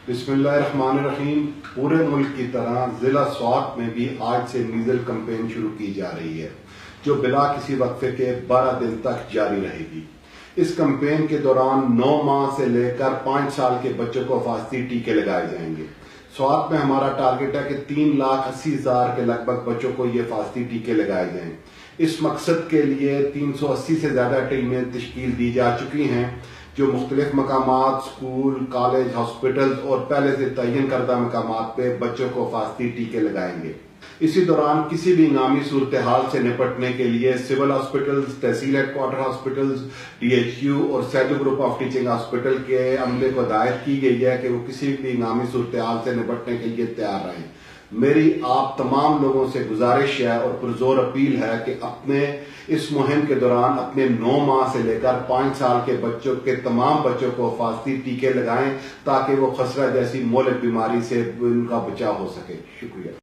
بسم اللہ الرحمن الرحیم۔ پورے ملک کی طرح ضلع سوات میں بھی آج سے میزل کمپین شروع کی جا رہی ہے جو بلا کسی وقفے کے 12 دن تک جاری رہے گی۔ اس کمپین کے دوران 9 ماہ سے لے کر 5 سال کے بچوں کو حفاظتی ٹیکے لگائے جائیں گے۔ سوات میں ہمارا ٹارگٹ ہے کہ 3,80,000 کے لگ بھگ بچوں کو یہ حفاظتی ٹیکے لگائے جائیں۔ اس مقصد کے لیے 380 سے زیادہ ٹیمیں تشکیل دی جا چکی ہیں جو مختلف مقامات، سکول، کالج، ہاسپٹل اور پہلے سے تعین کردہ مقامات پہ بچوں کو حفاظتی ٹیکے لگائیں گے۔ اسی دوران کسی بھی ہنگامی صورتحال سے نپٹنے کے لیے سول ہاسپٹلز، تحصیل ہیڈ کوارٹر ہاسپٹلز، DHQ اور سیدو گروپ آف ٹیچنگ ہاسپٹل کے عملے کو ہدایت کی گئی ہے کہ وہ کسی بھی ہنگامی صورتحال سے نپٹنے کے لیے تیار رہیں۔ میری آپ تمام لوگوں سے گزارش ہے اور پرزور اپیل ہے کہ اپنے اس مہم کے دوران اپنے 9 ماہ سے لے کر 5 سال کے بچوں کے تمام بچوں کو حفاظتی ٹیکے لگائیں تاکہ وہ خسرہ جیسی مہلک بیماری سے ان کا بچاؤ ہو سکے۔ شکریہ۔